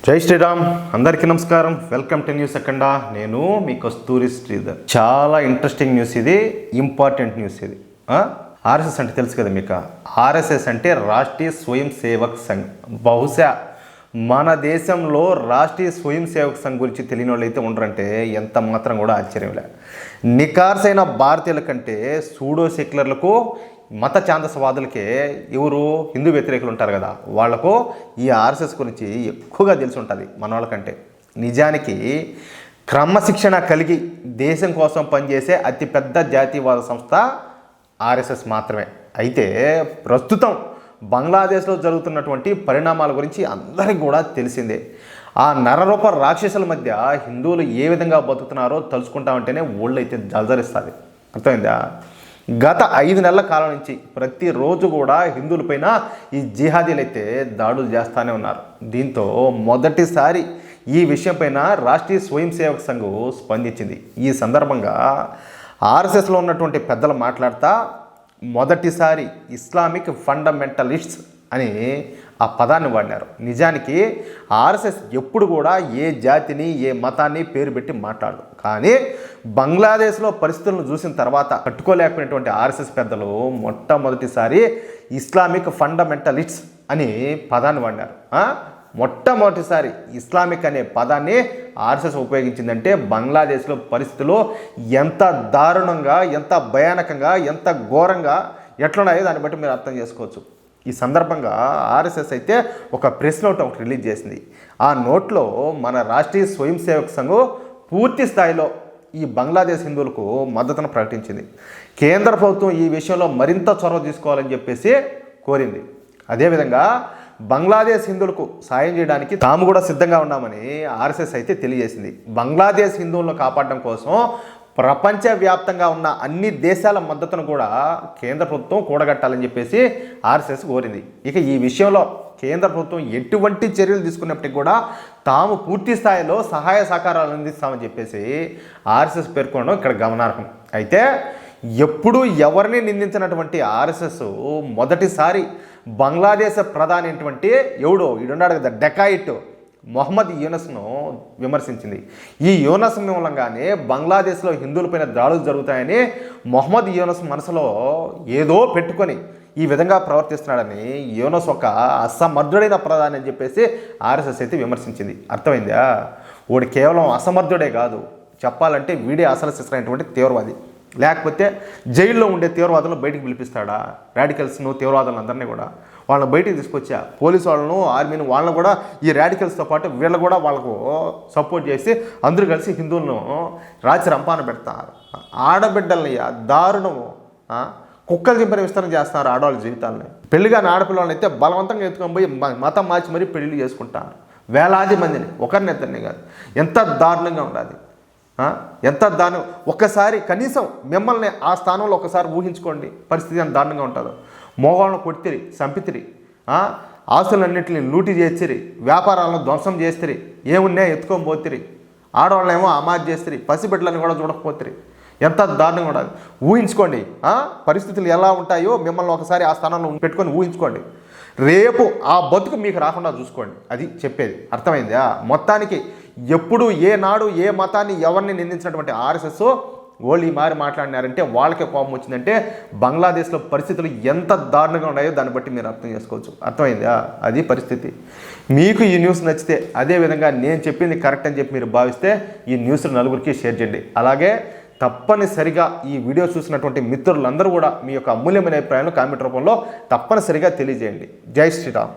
జై శ్రీరామ్. అందరికీ నమస్కారం. Welcome to news Akhanda. నేను మీ కస్తూరి శ్రీధర్. చాలా ఇంట్రెస్టింగ్ న్యూస్ ఇది, ఇంపార్టెంట్ న్యూస్ ఇది. ఆర్ఎస్ఎస్ అంటే తెలుసు కదా మీకు. ఆర్ఎస్ఎస్ అంటే రాష్ట్రీయ స్వయం సేవక్ సంఘ్. బహుశా మన దేశంలో రాష్ట్రీయ స్వయం సేవక్ సంఘ్ గురించి తెలియని వాళ్ళు అయితే ఉండరంటే ఎంత మాత్రం కూడా ఆశ్చర్యంలే. నికార్సైన భారతీయుల కంటే సూడో సెక్యులర్లకు, మత ఛాందసవాదులకే, ఎవరు హిందూ వ్యతిరేకులు ఉంటారు కదా, వాళ్లకు ఈ ఆర్ఎస్ఎస్ గురించి ఎక్కువగా తెలిసి ఉంటుంది మన వాళ్ళకంటే. నిజానికి క్రమశిక్షణ కలిగి దేశం కోసం పనిచేసే అతిపెద్ద జాతీయవాద సంస్థ ఆర్ఎస్ఎస్ మాత్రమే. అయితే ప్రస్తుతం బంగ్లాదేశ్లో జరుగుతున్నటువంటి పరిణామాల గురించి అందరికీ కూడా తెలిసిందే. ఆ నరరూప రాక్షసుల మధ్య హిందువులు ఏ విధంగా బతుకుతున్నారో తలుచుకుంటామంటేనే ఒళ్ళు అయితే జలజరిస్తుంది. అర్థమైందా? గత 5 నెలల కాలం నుంచి ప్రతిరోజు కూడా హిందువులపైన ఈ జిహాదీలు అయితే దాడులు చేస్తూనే ఉన్నారు. దీంతో మొదటిసారి ఈ విషయంపైన రాష్ట్రీయ స్వయం సేవక్ సంఘ్ స్పందించింది. ఈ సందర్భంగా ఆర్ఎస్ఎస్లో ఉన్నటువంటి పెద్దలు మాట్లాడుతూ మొదటిసారి ఇస్లామిక్ ఫండమెంటలిస్ట్స్ అని ఆ పదాన్ని వాడినారు. నిజానికి ఆర్ఎస్ఎస్ ఎప్పుడు కూడా ఏ జాతిని, ఏ మతాన్ని పేరు పెట్టి మాట్లాడదు. కానీ బంగ్లాదేశ్లో పరిస్థితులను చూసిన తర్వాత కట్టుకోలేకపోయినటువంటి ఆర్ఎస్ఎస్ పెద్దలు మొట్టమొదటిసారి ఇస్లామిక్ ఫండమెంటలిస్ట్స్ అని పదాన్ని వాడినారు. మొట్టమొదటిసారి ఇస్లామిక్ అనే పదాన్ని ఆర్ఎస్ఎస్ ఉపయోగించిందంటే బంగ్లాదేశ్లో పరిస్థితులు ఎంత దారుణంగా, ఎంత భయానకంగా, ఎంత ఘోరంగా ఎట్లున్నాయో దాన్ని బట్టి మీరు అర్థం చేసుకోవచ్చు. ఈ సందర్భంగా ఆర్ఎస్ఎస్ అయితే ఒక ప్రెస్ నోట్ ఒకటి రిలీజ్ చేసింది. ఆ నోట్లో మన రాష్ట్రీయ స్వయం సేవక్ సంఘ్ పూర్తి స్థాయిలో ఈ బంగ్లాదేశ్ హిందువులకు మద్దతును ప్రకటించింది. కేంద్ర ప్రభుత్వం ఈ విషయంలో మరింత చొరవ తీసుకోవాలని చెప్పేసి కోరింది. అదేవిధంగా బంగ్లాదేశ్ హిందువులకు సాయం చేయడానికి తాము కూడా సిద్ధంగా ఉన్నామని ఆర్ఎస్ఎస్ అయితే తెలియజేసింది. బంగ్లాదేశ్ హిందువులను కాపాడడం కోసం ప్రపంచవ్యాప్తంగా ఉన్న అన్ని దేశాల మద్దతును కూడా కేంద్ర ప్రభుత్వం కూడగట్టాలని చెప్పేసి ఆర్ఎస్ఎస్ కోరింది. ఇక ఈ విషయంలో కేంద్ర ప్రభుత్వం ఎటువంటి చర్యలు తీసుకున్నప్పటికీ కూడా తాము పూర్తి స్థాయిలో సహాయ సహకారాలు అందిస్తామని చెప్పేసి ఆర్ఎస్ఎస్ పేర్కొనడం ఇక్కడ గమనార్హం. అయితే ఎప్పుడూ ఎవరిని నిందించినటువంటి ఆర్ఎస్ఎస్ మొదటిసారి బంగ్లాదేశ్ ప్రధాని అయినటువంటి ఈడున్నాడు కదా డెకాయిట్ మొహమ్మద్ యూనస్ను విమర్శించింది. ఈ యూనస్ మూలంగానే బంగ్లాదేశ్లో హిందువులపైన దాడులు జరుగుతాయని మొహమ్మద్ యూనస్ మనసులో ఏదో పెట్టుకొని ఈ విధంగా ప్రవర్తిస్తున్నాడని యూనస్ ఒక అసమర్థుడైన ప్రధాని అని చెప్పేసి ఆర్ఎస్ఎస్ అయితే విమర్శించింది. అర్థమైందా? వాడు కేవలం అసమర్థుడే కాదు, చెప్పాలంటే వీడే అసలు శిస్తున్నటువంటి తీవ్రవాది. లేకపోతే జైల్లో ఉండే తీవ్రవాదులను బయటికి పిలిపిస్తాడా? రాడికల్స్ను, తీవ్రవాదులను అందరినీ కూడా వాళ్ళని బయటికి తీసుకొచ్చా, పోలీసు వాళ్ళను, ఆర్మీని, వాళ్ళని కూడా ఈ రాడికల్స్తో పాటు వీళ్ళు కూడా వాళ్ళకు సపోర్ట్ చేసి అందరూ కలిసి హిందువులను రాచి రంపాన పెడతారు. ఆడబిడ్డల్ని దారుణము కుక్కలు చింపని విస్తరణ చేస్తున్నారు ఆడవాళ్ళ జీవితాలని. పెళ్లిగాని ఆడపిల్లలని అయితే బలవంతంగా ఎత్తుకొని పోయి మతం మార్చి మరీ పెళ్లి చేసుకుంటారు. వేలాది మందిని, ఒకరిని ఇద్దరిని కాదు. ఎంత దారుణంగా ఉండాలి, ఎంత దారుణం. ఒక్కసారి కనీసం మిమ్మల్ని ఆ స్థానంలో ఒకసారి ఊహించుకోండి, పరిస్థితి ఎంత దారుణంగా ఉంటుందో. మోగాళ్ళను కొట్టిరి, చంపితిరి, ఆస్తులన్నింటిని లూటీ చేసిరి, వ్యాపారాలను ధ్వంసం చేసిరి, ఏమున్నాయో ఎత్తుకొని పోతిరి, ఆడవాళ్ళనేమో అమాజ్ చేసిరి, పసిబిడ్డలను కూడా చూడకపోతిరి. ఎంత దారుణంగా ఉండాలి ఊహించుకోండి. పరిస్థితులు ఎలా ఉంటాయో మిమ్మల్ని ఒకసారి ఆ స్థానంలో పెట్టుకొని ఊహించుకోండి. రేపు ఆ బతుకు మీకు రాకుండా చూసుకోండి. అది చెప్పేది. అర్థమైందా? మొత్తానికి ఎప్పుడు ఏనాడు ఏ మతాన్ని ఎవరిని నిందించినటువంటి ఆర్ఎస్ఎస్ వాళ్ళు ఈ మారి మాట్లాడినారంటే వాళ్ళకే కోపం వచ్చిందంటే బంగ్లాదేశ్లో పరిస్థితులు ఎంత దారుణంగా ఉన్నాయో దాన్ని బట్టి మీరు అర్థం చేసుకోవచ్చు. అర్థమైందా? అది పరిస్థితి. మీకు ఈ న్యూస్ నచ్చితే, అదేవిధంగా నేను చెప్పింది కరెక్ట్ అని చెప్పి మీరు భావిస్తే ఈ న్యూస్ నలుగురికి షేర్ చేయండి. అలాగే తప్పనిసరిగా ఈ వీడియో చూసినటువంటి మిత్రులందరూ కూడా మీ యొక్క అమూల్యమైన అభిప్రాయాలను కామెంట్ రూపంలో తప్పనిసరిగా తెలియజేయండి. జై శ్రీరామ్.